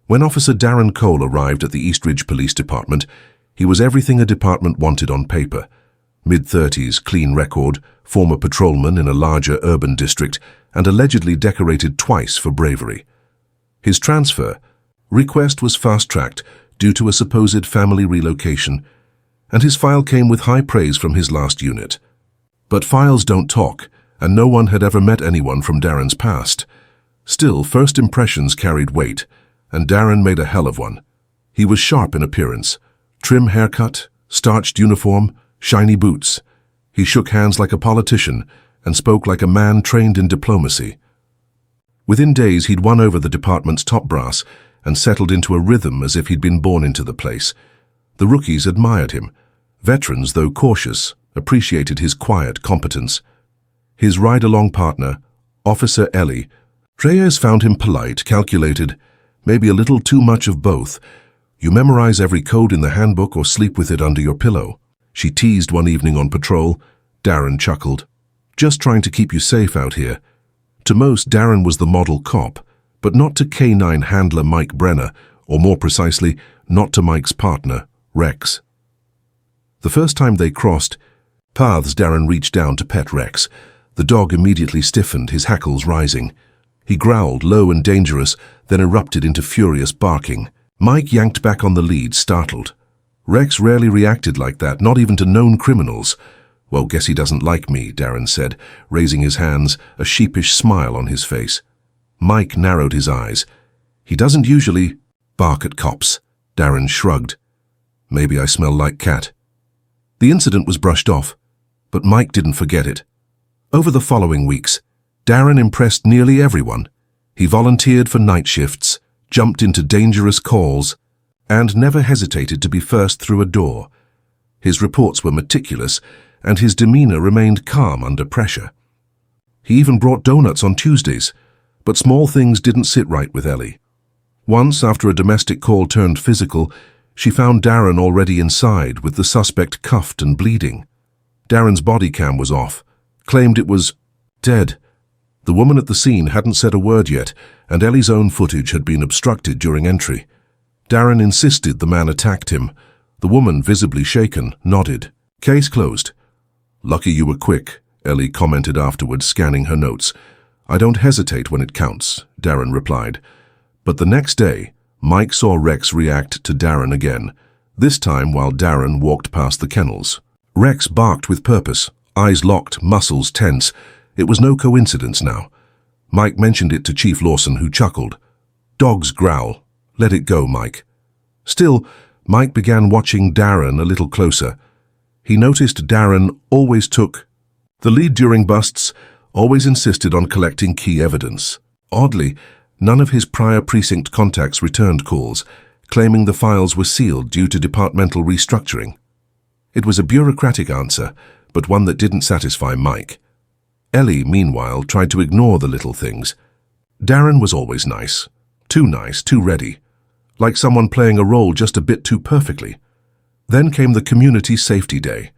When Officer Darren Cole arrived at the Eastridge Police Department, he was everything a department wanted on paper. Mid-30s, clean record, former patrolman in a larger urban district, and allegedly decorated twice for bravery. His transfer request was fast-tracked due to a supposed family relocation, and his file came with high praise from his last unit. But files don't talk, and no one had ever met anyone from Darren's past. Still, first impressions carried weight, and Darren made a hell of one. He was sharp in appearance, trim haircut, starched uniform, shiny boots. He shook hands like a politician and spoke like a man trained in diplomacy. Within days, he'd won over the department's top brass and settled into a rhythm as if he'd been born into the place. The rookies admired him. Veterans, though cautious, appreciated his quiet competence. His ride-along partner, Officer Ellie, Reyes found him polite, calculated, maybe a little too much of both. You memorize every code in the handbook or sleep with it under your pillow. She teased one evening on patrol. Darren chuckled. Just trying to keep you safe out here. To most, Darren was the model cop, but not to K9 handler Mike Brenner, or more precisely, not to Mike's partner, Rex. The first time they crossed paths, Darren reached down to pet Rex. The dog immediately stiffened, his hackles rising. He growled, low and dangerous, then erupted into furious barking. Mike yanked back on the lead, startled. Rex rarely reacted like that, not even to known criminals. Well, guess he doesn't like me, Darren said, raising his hands, a sheepish smile on his face. Mike narrowed his eyes. He doesn't usually bark at cops. Darren shrugged. Maybe I smell like cat. The incident was brushed off, but Mike didn't forget it. Over the following weeks, Darren impressed nearly everyone. He volunteered for night shifts, jumped into dangerous calls, and never hesitated to be first through a door. His reports were meticulous, and his demeanor remained calm under pressure. He even brought donuts on Tuesdays, but small things didn't sit right with Ellie. Once, after a domestic call turned physical, she found Darren already inside, with the suspect cuffed and bleeding. Darren's body cam was off, claimed it was dead. The woman at the scene hadn't said a word yet, and Ellie's own footage had been obstructed during entry. Darren insisted the man attacked him. The woman, visibly shaken, nodded. Case closed. Lucky you were quick, Ellie commented afterwards, scanning her notes. I don't hesitate when it counts, Darren replied. But the next day, Mike saw Rex react to Darren again, this time while Darren walked past the kennels. Rex barked with purpose, eyes locked, muscles tense. It was no coincidence now. Mike mentioned it to Chief Lawson, who chuckled. Dogs growl. Let it go, Mike. Still, Mike began watching Darren a little closer. He noticed Darren always took the lead during busts, always insisted on collecting key evidence. Oddly, none of his prior precinct contacts returned calls, claiming the files were sealed due to departmental restructuring. It was a bureaucratic answer, but one that didn't satisfy Mike. Ellie, meanwhile, tried to ignore the little things. Darren was always nice, too ready, like someone playing a role just a bit too perfectly. Then came the Community Safety Day.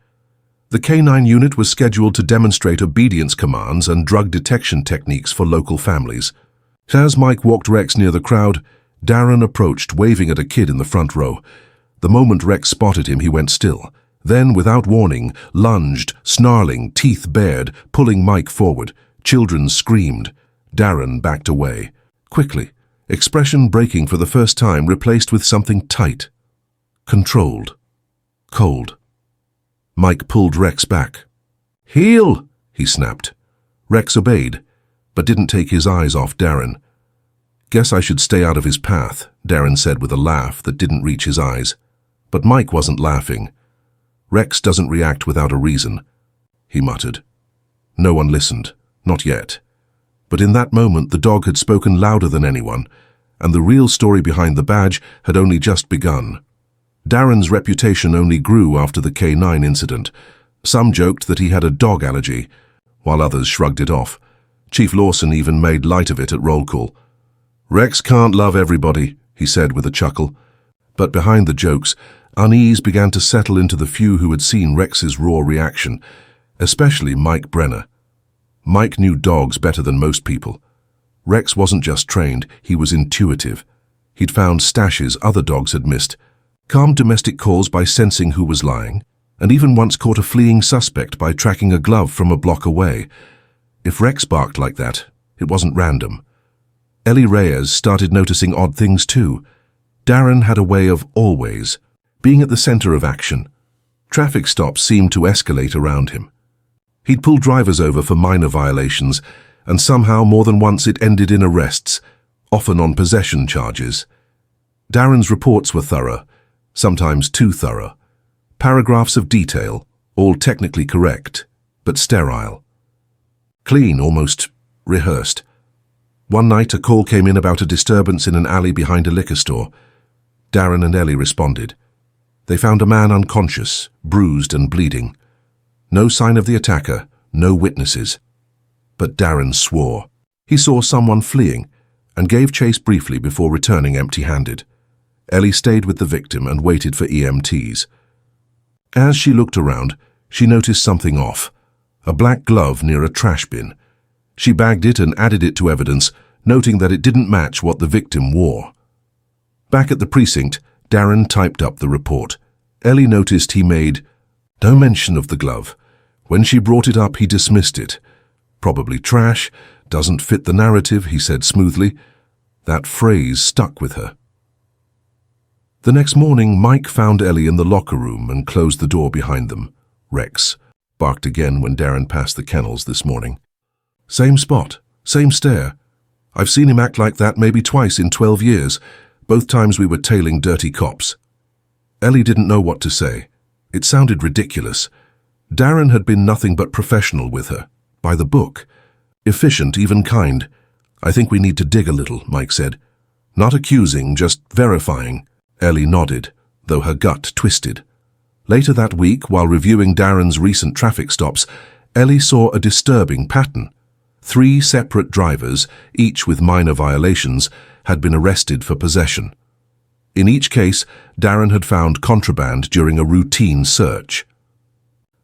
The K9 unit was scheduled to demonstrate obedience commands and drug detection techniques for local families. As Mike walked Rex near the crowd, Darren approached, waving at a kid in the front row. The moment Rex spotted him, he went still. Then, without warning, lunged, snarling, teeth bared, pulling Mike forward. Children screamed. Darren backed away. Quickly, expression breaking for the first time, replaced with something tight. Controlled. Cold. Mike pulled Rex back. Heel, he snapped. Rex obeyed, but didn't take his eyes off Darren. Guess I should stay out of his path, Darren said with a laugh that didn't reach his eyes. But Mike wasn't laughing. Rex doesn't react without a reason, he muttered. No one listened, not yet. But in that moment the dog had spoken louder than anyone, and the real story behind the badge had only just begun. Darren's reputation only grew after the K9 incident. Some joked that he had a dog allergy, while others shrugged it off. Chief Lawson even made light of it at roll call. Rex can't love everybody, he said with a chuckle. But behind the jokes, unease began to settle into the few who had seen Rex's raw reaction, especially Mike Brenner. Mike knew dogs better than most people. Rex wasn't just trained, he was intuitive. He'd found stashes other dogs had missed, calmed domestic calls by sensing who was lying, and even once caught a fleeing suspect by tracking a glove from a block away. If Rex barked like that, it wasn't random. Ellie Reyes started noticing odd things too. Darren had a way of always being at the center of action. Traffic stops seemed to escalate around him. He'd pull drivers over for minor violations, and somehow more than once it ended in arrests, often on possession charges. Darren's reports were thorough, sometimes too thorough. Paragraphs of detail, all technically correct, but sterile. Clean, almost rehearsed. One night a call came in about a disturbance in an alley behind a liquor store. Darren and Ellie responded. They found a man unconscious, bruised and bleeding. No sign of the attacker, no witnesses. But Darren swore. He saw someone fleeing and gave chase briefly before returning empty-handed. Ellie stayed with the victim and waited for EMTs. As she looked around, she noticed something off. A black glove near a trash bin. She bagged it and added it to evidence, noting that it didn't match what the victim wore. Back at the precinct, Darren typed up the report. Ellie noticed he made no mention of the glove. When she brought it up, he dismissed it. Probably trash, doesn't fit the narrative, he said smoothly. That phrase stuck with her. The next morning, Mike found Ellie in the locker room and closed the door behind them. Rex barked again when Darren passed the kennels this morning. Same spot, same stare. I've seen him act like that maybe twice in 12 years, both times we were tailing dirty cops. Ellie didn't know what to say. It sounded ridiculous. Darren had been nothing but professional with her, by the book. Efficient, even kind. I think we need to dig a little, Mike said. Not accusing, just verifying. Ellie nodded, though her gut twisted. Later that week, while reviewing Darren's recent traffic stops, Ellie saw a disturbing pattern. 3 separate drivers, each with minor violations, had been arrested for possession. In each case, Darren had found contraband during a routine search.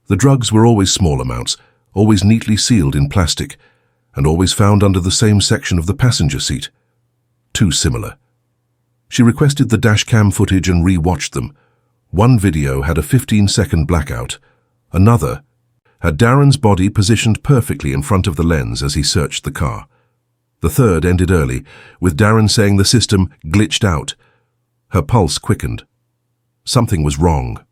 The drugs were always small amounts, always neatly sealed in plastic, and always found under the same section of the passenger seat. Too similar. She requested the dashcam footage and re-watched them. One video had a 15-second blackout. Another had Darren's body positioned perfectly in front of the lens as he searched the car. The third ended early, with Darren saying the system glitched out. Her pulse quickened. Something was wrong.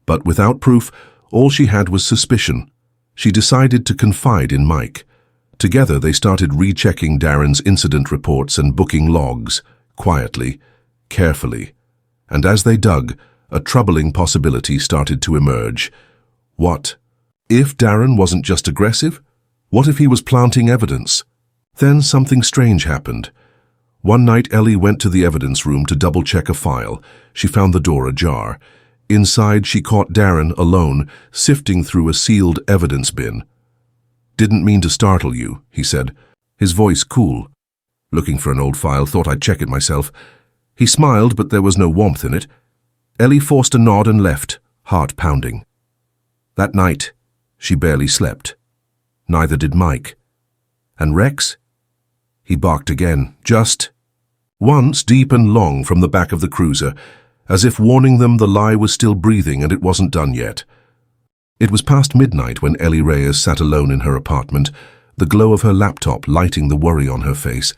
But without proof, all she had was suspicion. She decided to confide in Mike. Together they started rechecking Darren's incident reports and booking logs, quietly, carefully. And as they dug, a troubling possibility started to emerge. What if Darren wasn't just aggressive? What if he was planting evidence? Then something strange happened. One night Ellie went to the evidence room to double-check a file. She found the door ajar. Inside she caught Darren alone, sifting through a sealed evidence bin. "Didn't mean to startle you," he said, his voice cool. "Looking for an old file, thought I'd check it myself." He smiled, but there was no warmth in it. Ellie forced a nod and left, heart pounding. That night, she barely slept. Neither did Mike. And Rex? He barked again, just once, deep and long from the back of the cruiser, as if warning them the lie was still breathing and it wasn't done yet. It was past midnight when Ellie Reyes sat alone in her apartment, the glow of her laptop lighting the worry on her face.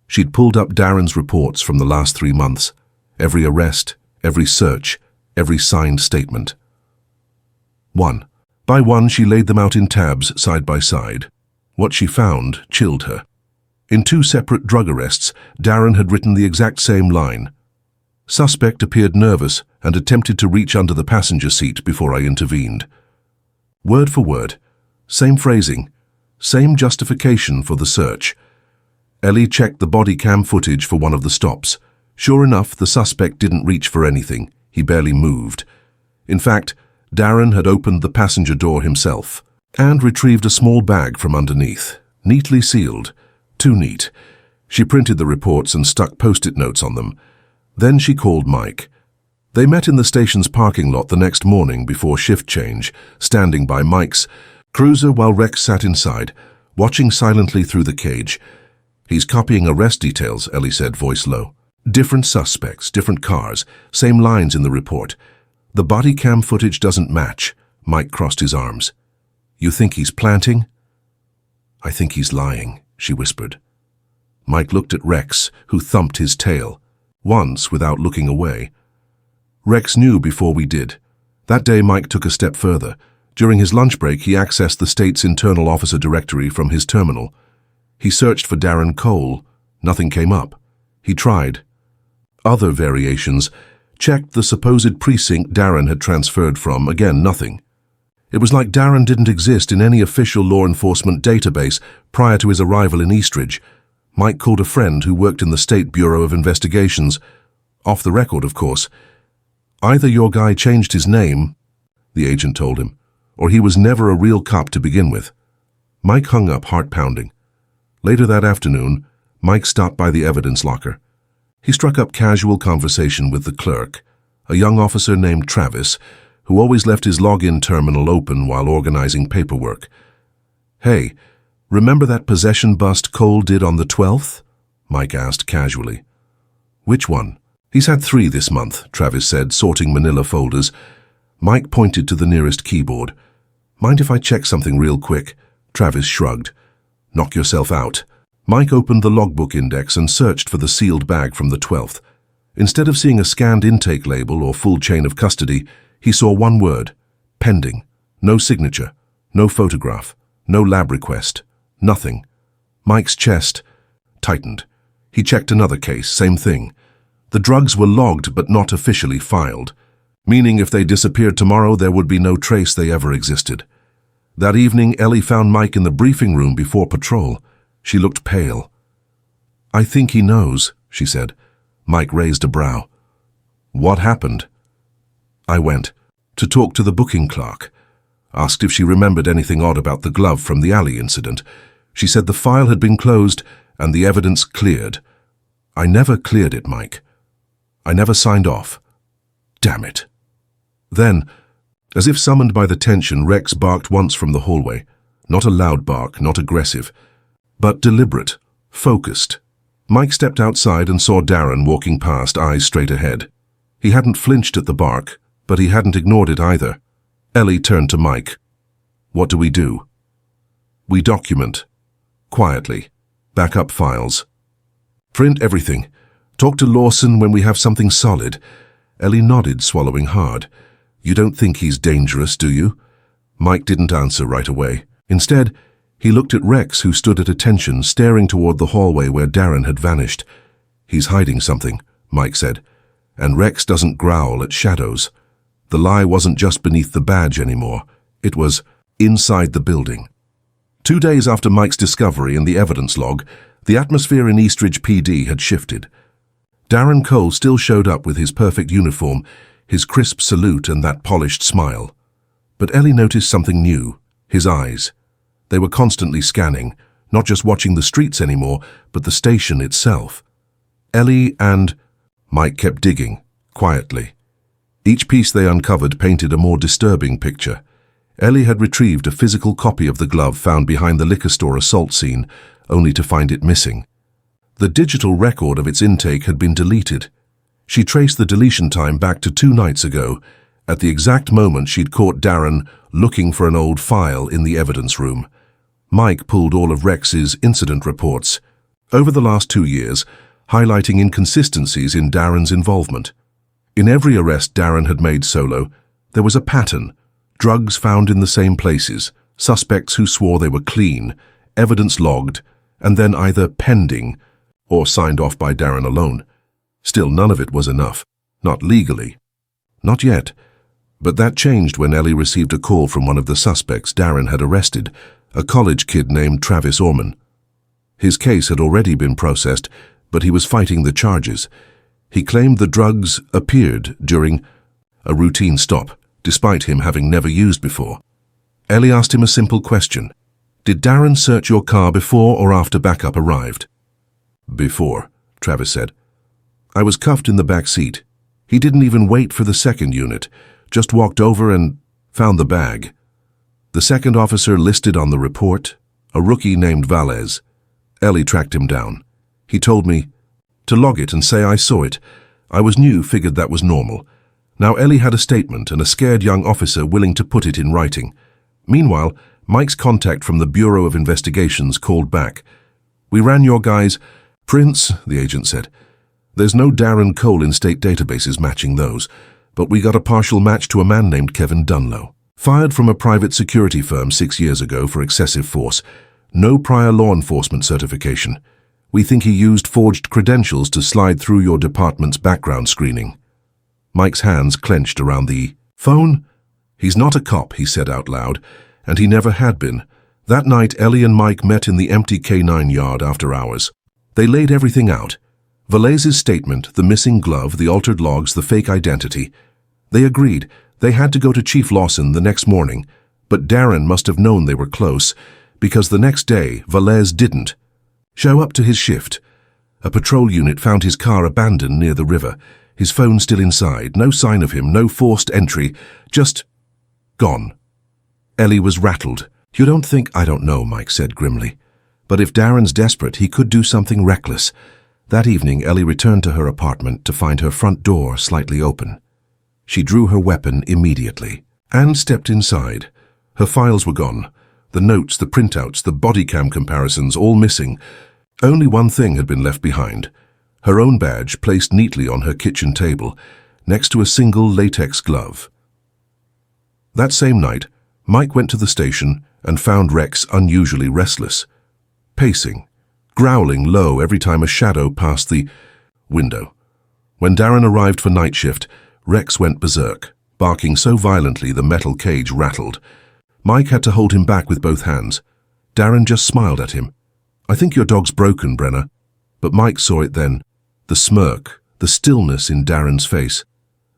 She'd pulled up Darren's reports from the last 3 months, every arrest, every search, every signed statement. One by one, she laid them out in tabs, side by side. What she found chilled her. In 2 separate drug arrests, Darren had written the exact same line. Suspect appeared nervous and attempted to reach under the passenger seat before I intervened. Word for word, same phrasing, same justification for the search. Ellie checked the body cam footage for one of the stops. Sure enough, the suspect didn't reach for anything. He barely moved. In fact, Darren had opened the passenger door himself and retrieved a small bag from underneath, neatly sealed. Too neat. She printed the reports and stuck post-it notes on them. Then she called Mike. They met in the station's parking lot the next morning before shift change, standing by Mike's cruiser while Rex sat inside, watching silently through the cage. "He's copying arrest details," Ellie said, voice low. Different suspects, different cars, same lines in the report. The body cam footage doesn't match. Mike crossed his arms. You think he's planting? I think he's lying, she whispered. Mike looked at Rex, who thumped his tail, once without looking away. Rex knew before we did. That day Mike took a step further. During his lunch break, he accessed the state's internal officer directory from his terminal. He searched for Darren Cole. Nothing came up. He tried other variations, checked the supposed precinct Darren had transferred from. Again, nothing. It was like Darren didn't exist in any official law enforcement database prior to his arrival in Eastridge. Mike called a friend who worked in the State Bureau of Investigations. Off the record, of course. Either your guy changed his name, the agent told him, or he was never a real cop to begin with. Mike hung up, heart pounding. Later that afternoon, Mike stopped by the evidence locker. He struck up casual conversation with the clerk, a young officer named Travis, who always left his login terminal open while organizing paperwork. Hey, remember that possession bust Cole did on the 12th? Mike asked casually. Which one? He's had 3 this month, Travis said, sorting manila folders. Mike pointed to the nearest keyboard. Mind if I check something real quick? Travis shrugged. Knock yourself out. Mike opened the logbook index and searched for the sealed bag from the 12th. Instead of seeing a scanned intake label or full chain of custody, he saw one word, pending. No signature, no photograph, no lab request, nothing. Mike's chest tightened. He checked another case, same thing. The drugs were logged but not officially filed, meaning if they disappeared tomorrow, there would be no trace they ever existed. That evening, Ellie found Mike in the briefing room before patrol. She looked pale. I think he knows, she said. Mike raised a brow. What happened? I went to talk to the booking clerk. Asked if she remembered anything odd about the glove from the alley incident. She said the file had been closed and the evidence cleared. I never cleared it, Mike. I never signed off. Damn it. Then, as if summoned by the tension, Rex barked once from the hallway. Not a loud bark, not aggressive, but deliberate, focused. Mike stepped outside and saw Darren walking past, eyes straight ahead. He hadn't flinched at the bark, but he hadn't ignored it either. Ellie turned to Mike. What do we do? We document. Quietly. Back up files. Print everything. Talk to Lawson when we have something solid. Ellie nodded, swallowing hard. You don't think he's dangerous, do you? Mike didn't answer right away. Instead, he looked at Rex, who stood at attention, staring toward the hallway where Darren had vanished. He's hiding something, Mike said, and Rex doesn't growl at shadows. The lie wasn't just beneath the badge anymore. It was inside the building. 2 days after Mike's discovery in the evidence log, the atmosphere in Eastridge PD had shifted. Darren Cole still showed up with his perfect uniform, his crisp salute and that polished smile. But Ellie noticed something new, his eyes. They were constantly scanning, not just watching the streets anymore, but the station itself. Ellie and Mike kept digging, quietly. Each piece they uncovered painted a more disturbing picture. Ellie had retrieved a physical copy of the glove found behind the liquor store assault scene, only to find it missing. The digital record of its intake had been deleted. She traced the deletion time back to 2 nights ago, at the exact moment she'd caught Darren looking for an old file in the evidence room. Mike pulled all of Rex's incident reports over the last 2 years, highlighting inconsistencies in Darren's involvement. In every arrest Darren had made solo, there was a pattern. Drugs found in the same places, suspects who swore they were clean, evidence logged, and then either pending or signed off by Darren alone. Still, none of it was enough. Not legally. Not yet. But that changed when Ellie received a call from one of the suspects Darren had arrested, a college kid named Travis Orman. His case had already been processed, but he was fighting the charges. He claimed the drugs appeared during a routine stop, despite him having never used before. Ellie asked him a simple question. Did Darren search your car before or after backup arrived? Before, Travis said. I was cuffed in the back seat. He didn't even wait for the second unit, just walked over and found the bag. The second officer listed on the report, a rookie named Valles. Ellie tracked him down. He told me, to log it and say I saw it. I was new, figured that was normal. Now Ellie had a statement and a scared young officer willing to put it in writing. Meanwhile, Mike's contact from the Bureau of Investigations called back. "We ran your guys." "Prince," the agent said. "There's no Darren Cole in state databases matching those, but we got a partial match to a man named Kevin Dunlow. Fired from a private security firm 6 years ago for excessive force. No prior law enforcement certification. We think he used forged credentials to slide through your department's background screening." Mike's hands clenched around the phone. "He's not a cop," he said out loud, and he never had been. That night, Ellie and Mike met in the empty K9 yard after hours. They laid everything out. Valaise's statement, the missing glove, the altered logs, the fake identity. They agreed. They had to go to Chief Lawson the next morning, but Darren must have known they were close, because the next day, Valaise didn't show up to his shift. A patrol unit found his car abandoned near the river, his phone still inside, no sign of him, no forced entry, just gone. Ellie was rattled. "You don't think—" "I don't know," Mike said grimly. "But if Darren's desperate, he could do something reckless." That evening, Ellie returned to her apartment to find her front door slightly open. She drew her weapon immediately and stepped inside. Her files were gone. The notes, the printouts, the body cam comparisons, all missing. Only one thing had been left behind. Her own badge placed neatly on her kitchen table, next to a single latex glove. That same night, Mike went to the station and found Rex unusually restless, pacing, growling low every time a shadow passed the window. When Darren arrived for night shift, Rex went berserk, barking so violently the metal cage rattled. Mike had to hold him back with both hands. Darren just smiled at him. "I think your dog's broken, Brenner." But Mike saw it then. The smirk, the stillness in Darren's face.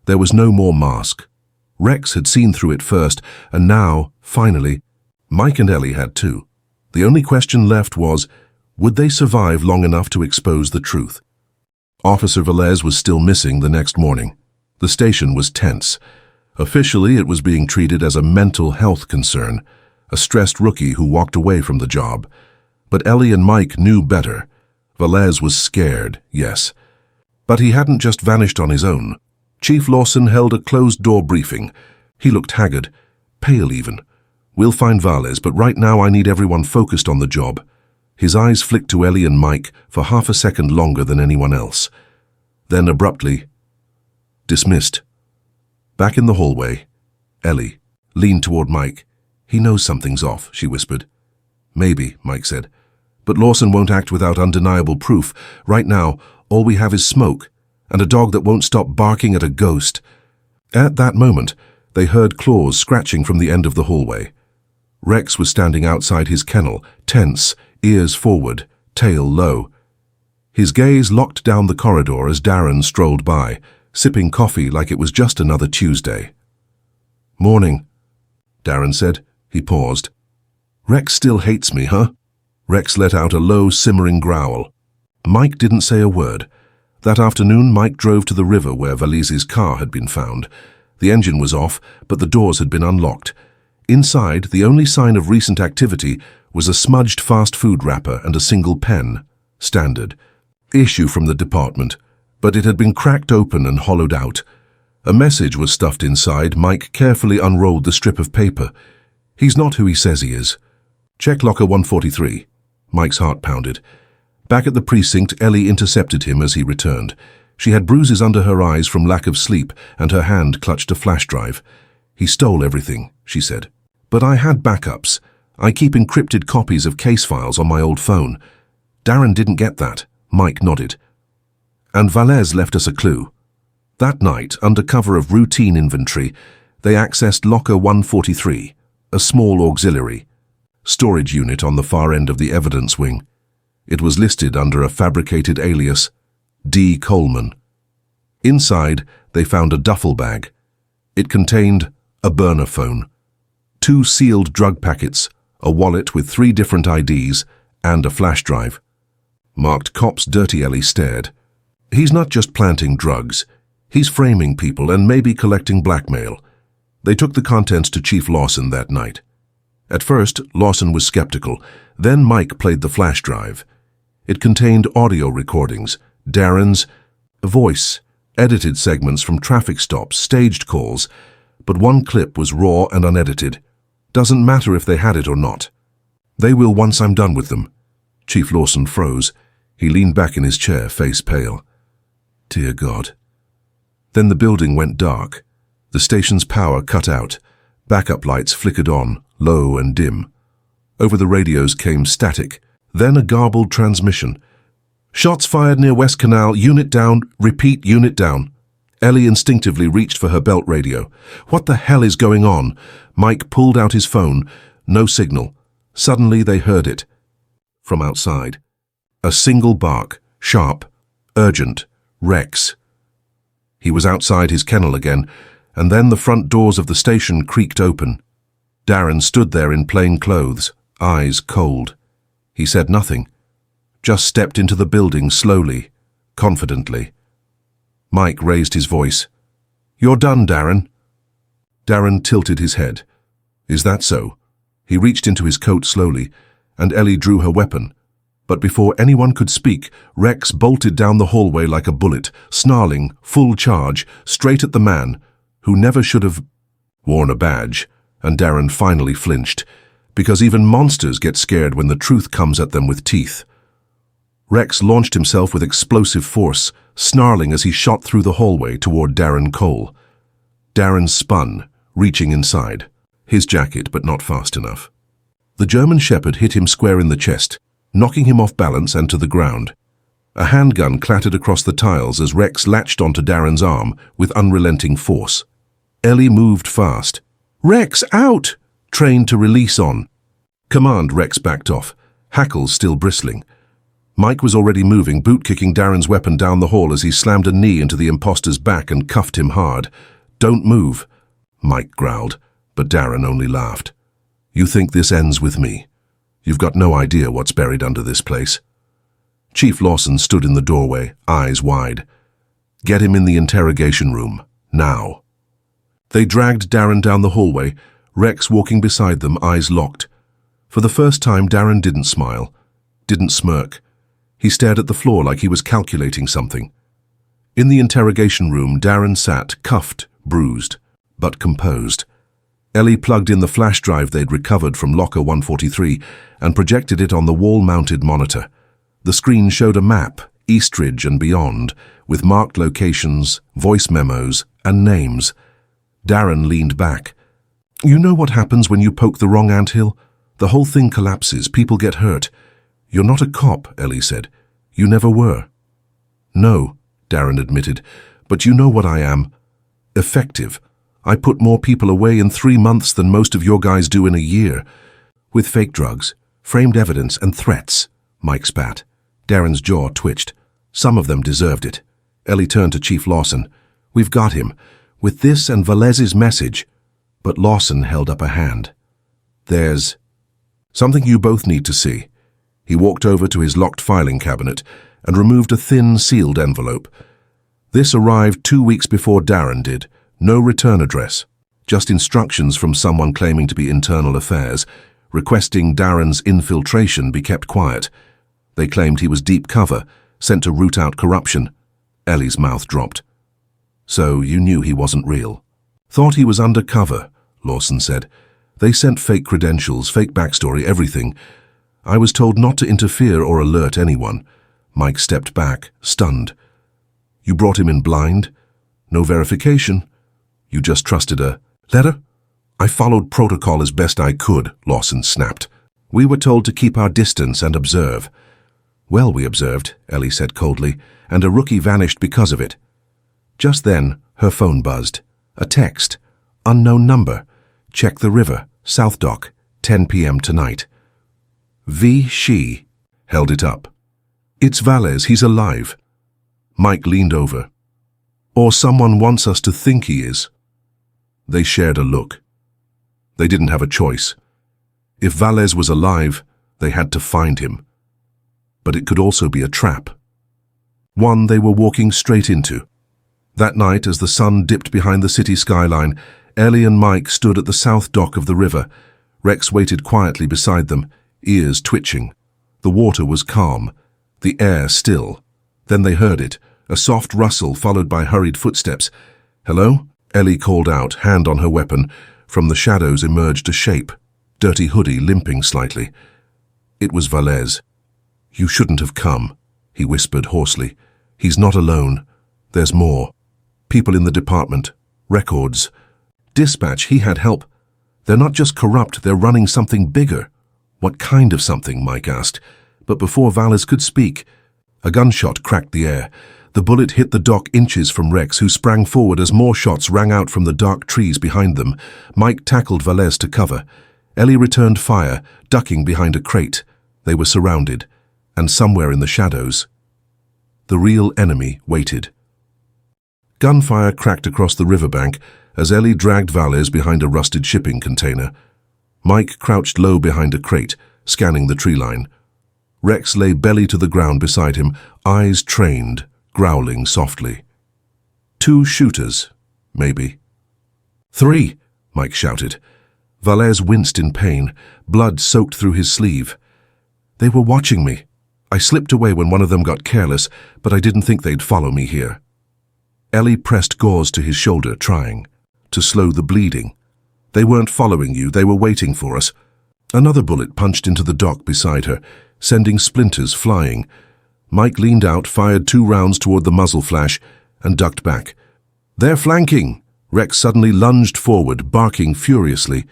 There was no more mask. Rex had seen through it first, and now, finally, Mike and Ellie had too. The only question left was, would they survive long enough to expose the truth? Officer Valaise was still missing the next morning. The station was tense. Officially, it was being treated as a mental health concern, a stressed rookie who walked away from the job. But Ellie and Mike knew better. Valaise was scared, yes. But he hadn't just vanished on his own. Chief Lawson held a closed-door briefing. He looked haggard, pale even. "We'll find Valaise, but right now I need everyone focused on the job." His eyes flicked to Ellie and Mike for half a second longer than anyone else. Then abruptly, dismissed. Back in the hallway, Ellie leaned toward Mike. "He knows something's off," she whispered. "Maybe," Mike said. "But Lawson won't act without undeniable proof. Right now, all we have is smoke, and a dog that won't stop barking at a ghost." At that moment, they heard claws scratching from the end of the hallway. Rex was standing outside his kennel, tense, ears forward, tail low. His gaze locked down the corridor as Darren strolled by, sipping coffee like it was just another Tuesday. "Morning," Darren said. He paused. "Rex still hates me, huh?" Rex let out a low, simmering growl. Mike didn't say a word. That afternoon, Mike drove to the river where Valaise's car had been found. The engine was off, but the doors had been unlocked. Inside, the only sign of recent activity was a smudged fast food wrapper and a single pen. Standard. Issue from the department. But it had been cracked open and hollowed out. A message was stuffed inside. Mike carefully unrolled the strip of paper. "He's not who he says he is. Check locker 143. Mike's heart pounded. Back at the precinct, Ellie intercepted him as he returned. She had bruises under her eyes from lack of sleep, and her hand clutched a flash drive. "He stole everything," she said. "But I had backups. I keep encrypted copies of case files on my old phone." Darren didn't get that. Mike nodded. "And Valaise left us a clue. That night, under cover of routine inventory, they accessed locker 143, a small auxiliary storage unit on the far end of the evidence wing. It was listed under a fabricated alias, D. Coleman. Inside, they found a duffel bag. It contained a burner phone, 2 sealed drug packets, a wallet with 3 different IDs, and a flash drive. Marked Cops Dirty Ellie stared. "He's not just planting drugs. He's framing people and maybe collecting blackmail." They took the contents to Chief Lawson that night. At first, Lawson was skeptical. Then Mike played the flash drive. It contained audio recordings, Darren's voice, edited segments from traffic stops, staged calls, but one clip was raw and unedited. Doesn't matter if they had it or not. They will once I'm done with them. Chief Lawson froze. He leaned back in his chair, face pale. Dear God. Then the building went dark. The station's power cut out. Backup lights flickered on, low and dim. Over the radios came static, then a garbled transmission. Shots fired near West Canal, unit down, repeat, unit down. Ellie instinctively reached for her belt radio. What the hell is going on? Mike pulled out his phone. No signal. Suddenly they heard it. From outside. A single bark, sharp, urgent, Rex. He was outside his kennel again, and then the front doors of the station creaked open. Darren stood there in plain clothes, eyes cold. He said nothing, just stepped into the building slowly, confidently. Mike raised his voice. You're done, Darren. Darren tilted his head. Is that so? He reached into his coat slowly, and Ellie drew her weapon. But before anyone could speak, Rex bolted down the hallway like a bullet, snarling, full charge, straight at the man, who never should have worn a badge, and Darren finally flinched, because even monsters get scared when the truth comes at them with teeth. Rex launched himself with explosive force, snarling as he shot through the hallway toward Darren Cole. Darren spun, reaching inside, his jacket but not fast enough. The German Shepherd hit him square in the chest, knocking him off balance and to the ground. A handgun clattered across the tiles as Rex latched onto Darren's arm with unrelenting force. Ellie moved fast. Rex, out! Trained to release on. Command, Rex backed off, hackles still bristling. Mike was already moving, boot-kicking Darren's weapon down the hall as he slammed a knee into the imposter's back and cuffed him hard. Don't move, Mike growled, but Darren only laughed. You think this ends with me? You've got no idea what's buried under this place. Chief Lawson stood in the doorway, eyes wide. Get him in the interrogation room, now. They dragged Darren down the hallway, Rex walking beside them, eyes locked. For the first time, Darren didn't smile, didn't smirk. He stared at the floor like he was calculating something. In the interrogation room, Darren sat, cuffed, bruised, but composed. Ellie plugged in the flash drive they'd recovered from locker 143 and projected it on the wall-mounted monitor. The screen showed a map, Eastridge and beyond, with marked locations, voice memos, and names. Darren leaned back. You know what happens when you poke the wrong anthill? The whole thing collapses, people get hurt. You're not a cop, Ellie said. You never were. No, Darren admitted, but you know what I am. Effective. I put more people away in 3 months than most of your guys do in a year. With fake drugs, framed evidence, and threats, Mike spat. Darren's jaw twitched. Some of them deserved it. Ellie turned to Chief Lawson. We've got him, with this and Velez's message. But Lawson held up a hand. There's something you both need to see. He walked over to his locked filing cabinet and removed a thin, sealed envelope. This arrived 2 weeks before Darren did. No return address, just instructions from someone claiming to be internal affairs, requesting Darren's infiltration be kept quiet. They claimed he was deep cover, sent to root out corruption. Ellie's mouth dropped. So you knew he wasn't real? Thought he was undercover, Lawson said. They sent fake credentials, fake backstory, everything. I was told not to interfere or alert anyone. Mike stepped back, stunned. You brought him in blind? No verification? You just trusted a letter? I followed protocol as best I could, Lawson snapped. We were told to keep our distance and observe. Well, we observed, Ellie said coldly, and a rookie vanished because of it. Just then, her phone buzzed. A text. Unknown number. Check the river. South Dock. 10 p.m. tonight. She held it up. It's Velez. He's alive. Mike leaned over. Or someone wants us to think he is. They shared a look. They didn't have a choice. If Velez was alive, they had to find him. But it could also be a trap. One they were walking straight into. That night, as the sun dipped behind the city skyline, Ellie and Mike stood at the south dock of the river. Rex waited quietly beside them, ears twitching. The water was calm, the air still. Then they heard it, a soft rustle followed by hurried footsteps. "Hello?" Ellie called out, hand on her weapon. From the shadows emerged a shape, dirty hoodie limping slightly. It was Valez. "You shouldn't have come," he whispered hoarsely. "He's not alone. There's more. People in the department. Records. Dispatch, he had help. They're not just corrupt, they're running something bigger." "What kind of something?" Mike asked. But before Valez could speak, a gunshot cracked the air. The bullet hit the dock inches from Rex, who sprang forward as more shots rang out from the dark trees behind them. Mike tackled Valez to cover. Ellie returned fire, ducking behind a crate. They were surrounded, and somewhere in the shadows, the real enemy waited. Gunfire cracked across the riverbank as Ellie dragged Valez behind a rusted shipping container. Mike crouched low behind a crate, scanning the tree line. Rex lay belly to the ground beside him, eyes trained, growling softly. 2 shooters, maybe. 3, Mike shouted. Valez winced in pain, blood soaked through his sleeve. "They were watching me. I slipped away when one of them got careless, but I didn't think they'd follow me here." Ellie pressed gauze to his shoulder, trying to slow the bleeding. "They weren't following you, they were waiting for us." Another bullet punched into the dock beside her, sending splinters flying. Mike leaned out, fired 2 rounds toward the muzzle flash, and ducked back. "They're flanking!" Rex suddenly lunged forward, barking furiously.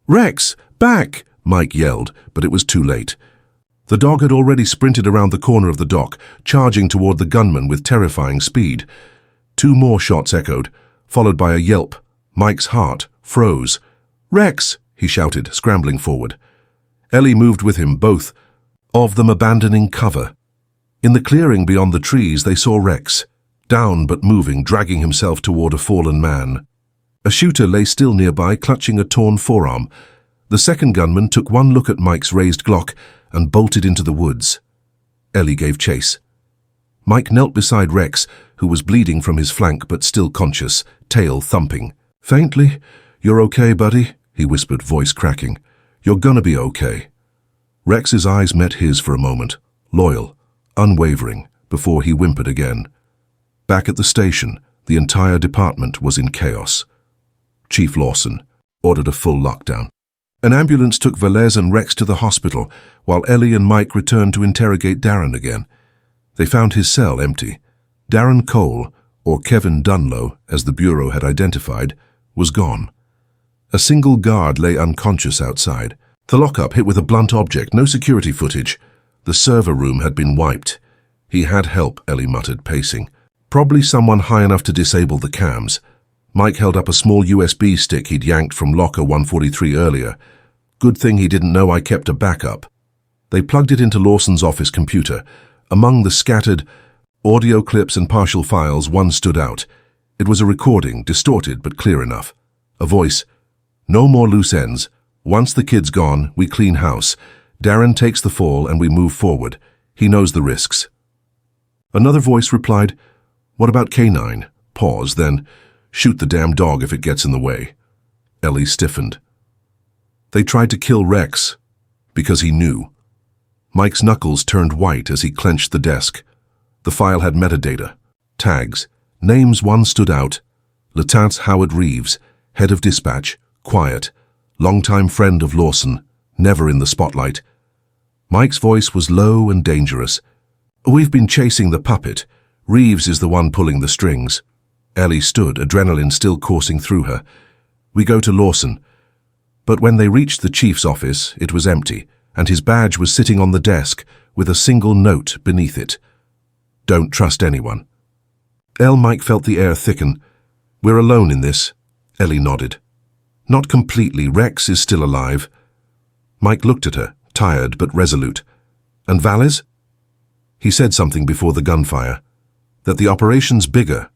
"Rex, back!" Mike yelled, but it was too late. The dog had already sprinted around the corner of the dock, charging toward the gunman with terrifying speed. 2 more shots echoed, followed by a yelp. Mike's heart froze. "Rex!" he shouted, scrambling forward. Ellie moved with him, both of them abandoning cover. In the clearing beyond the trees, they saw Rex, down but moving, dragging himself toward a fallen man. A shooter lay still nearby, clutching a torn forearm. The second gunman took one look at Mike's raised Glock and bolted into the woods. Ellie gave chase. Mike knelt beside Rex, who was bleeding from his flank but still conscious, tail thumping. "Faintly, you're okay, buddy," he whispered, voice cracking. "You're gonna be okay." Rex's eyes met his for a moment, loyal, unwavering, before he whimpered again. Back at the station, the entire department was in chaos. Chief Lawson ordered a full lockdown. An ambulance took Valez and Rex to the hospital, while Ellie and Mike returned to interrogate Darren again. They found his cell empty. Darren Cole, or Kevin Dunlow, as the Bureau had identified, was gone. A single guard lay unconscious outside. The lockup hit with a blunt object, no security footage. The server room had been wiped. "He had help," Ellie muttered, pacing. "Probably someone high enough to disable the cams." Mike held up a small USB stick he'd yanked from locker 143 earlier. "Good thing he didn't know I kept a backup." They plugged it into Lawson's office computer. Among the scattered audio clips and partial files, one stood out. It was a recording, distorted but clear enough. A voice. "No more loose ends. Once the kid's gone, we clean house. Darren takes the fall and we move forward. He knows the risks." Another voice replied, "What about K9? Pause, then, "Shoot the damn dog if it gets in the way." Ellie stiffened. They tried to kill Rex because he knew. Mike's knuckles turned white as he clenched the desk. The file had metadata, tags, names. One stood out. Lieutenant Howard Reeves, head of dispatch, quiet, longtime friend of Lawson, never in the spotlight. Mike's voice was low and dangerous. "We've been chasing the puppet. Reeves is the one pulling the strings." Ellie stood, adrenaline still coursing through her. "We go to Lawson." But when they reached the chief's office, it was empty, and his badge was sitting on the desk with a single note beneath it. "Don't trust anyone." Mike felt the air thicken. "We're alone in this." Ellie nodded. "Not completely. Rex is still alive." Mike looked at her, tired but resolute. "And Valez?" He said something before the gunfire. That the operation's bigger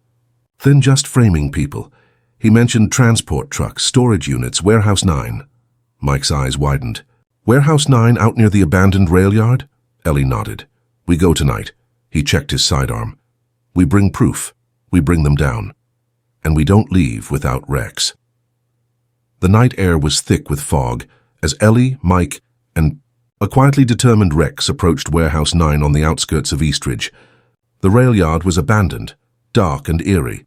than just framing people. He mentioned transport trucks, storage units, Warehouse 9. Mike's eyes widened. "Warehouse 9 out near the abandoned rail yard?" Ellie nodded. "We go tonight." He checked his sidearm. "We bring proof. We bring them down. And we don't leave without Rex." The night air was thick with fog as Ellie, Mike, and a quietly determined Rex approached Warehouse 9 on the outskirts of Eastridge. The rail yard was abandoned, dark and eerie,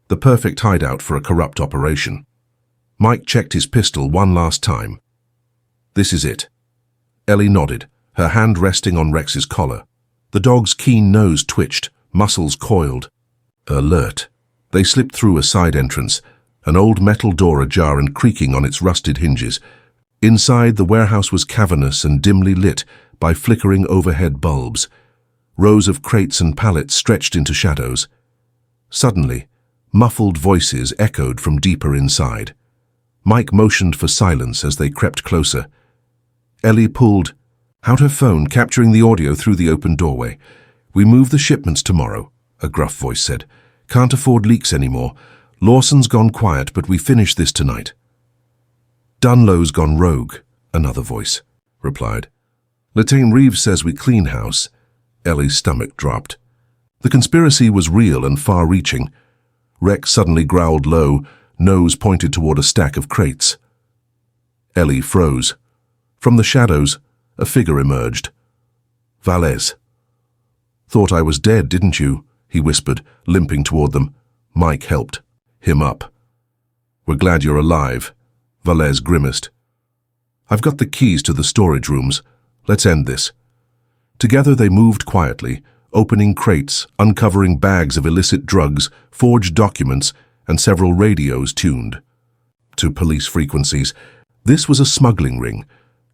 the perfect hideout for a corrupt operation. Mike checked his pistol one last time. This is it. Ellie nodded, her hand resting on Rex's collar. The dog's keen nose twitched, muscles coiled. Alert. They slipped through a side entrance, an old metal door ajar and creaking on its rusted hinges. Inside, the warehouse was cavernous and dimly lit by flickering overhead bulbs. Rows of crates and pallets stretched into shadows. Suddenly, muffled voices echoed from deeper inside. Mike motioned for silence as they crept closer. Ellie pulled out her phone, capturing the audio through the open doorway. "We move the shipments tomorrow," a gruff voice said. "Can't afford leaks anymore. Lawson's gone quiet, but we finish this tonight." "Dunlow's gone rogue," another voice replied. "Latane Reeves says we clean house." Ellie's stomach dropped. The conspiracy was real and far-reaching. Rex suddenly growled low, nose pointed toward a stack of crates. Ellie froze. From the shadows, a figure emerged. "Valles." "Thought I was dead, didn't you?" he whispered, limping toward them. Mike helped him up. "We're glad you're alive," Valles grimaced. "I've got the keys to the storage rooms. Let's end this." Together they moved quietly, opening crates, uncovering bags of illicit drugs, forged documents, and several radios tuned to police frequencies. This was a smuggling ring.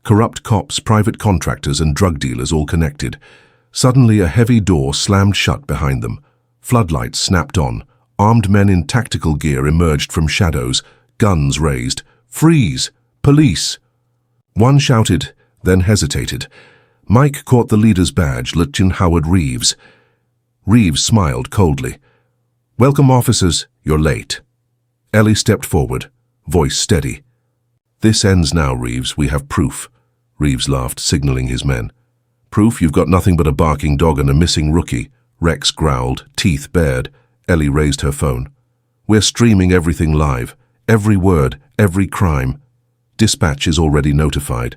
Corrupt cops, private contractors, and drug dealers all connected. Suddenly a heavy door slammed shut behind them. Floodlights snapped on. Armed men in tactical gear emerged from shadows, guns raised. "Freeze! Police!" One shouted, then hesitated. Mike caught the leader's badge, Lieutenant Howard Reeves. Reeves smiled coldly. "Welcome, officers. You're late." Ellie stepped forward, voice steady. "This ends now, Reeves. We have proof." Reeves laughed, signaling his men. "Proof? You've got nothing but a barking dog and a missing rookie." Rex growled, teeth bared. Ellie raised her phone. "We're streaming everything live. Every word, every crime. Dispatch is already notified."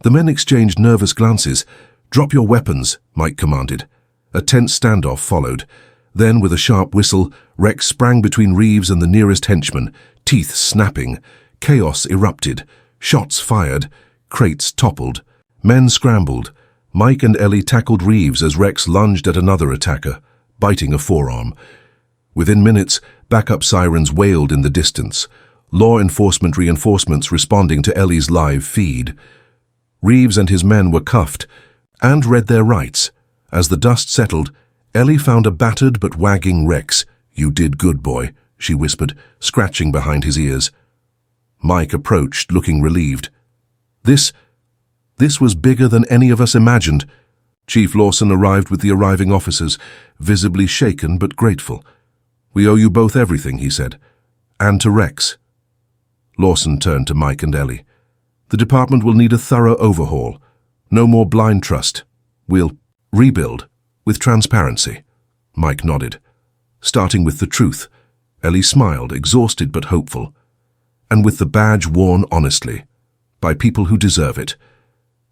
The men exchanged nervous glances. "Drop your weapons," Mike commanded. A tense standoff followed. Then, with a sharp whistle, Rex sprang between Reeves and the nearest henchman, teeth snapping. Chaos erupted. Shots fired. Crates toppled. Men scrambled. Mike and Ellie tackled Reeves as Rex lunged at another attacker, biting a forearm. Within minutes, backup sirens wailed in the distance. Law enforcement reinforcements responding to Ellie's live feed. Reeves and his men were cuffed and read their rights. As the dust settled, Ellie found a battered but wagging Rex. "You did good, boy," she whispered, scratching behind his ears. Mike approached, looking relieved. This was bigger than any of us imagined." Chief Lawson arrived with the arriving officers, visibly shaken but grateful. "We owe you both everything," he said. "And to Rex." Lawson turned to Mike and Ellie. "The department will need a thorough overhaul. No more blind trust. We'll rebuild with transparency." Mike nodded. "Starting with the truth." Ellie smiled, exhausted but hopeful. "And with the badge worn honestly, by people who deserve it."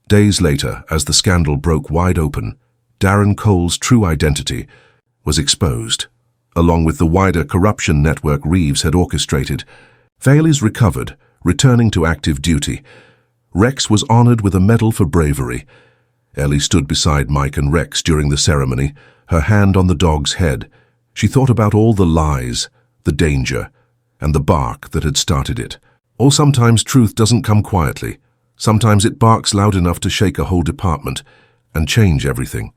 Days later, as the scandal broke wide open, Darren Cole's true identity was exposed, along with the wider corruption network Reeves had orchestrated. Valles recovered, returning to active duty. Rex was honored with a medal for bravery. Ellie stood beside Mike and Rex during the ceremony, her hand on the dog's head. She thought about all the lies, the danger, and the bark that had started it. Or sometimes truth doesn't come quietly. Sometimes it barks loud enough to shake a whole department and change everything.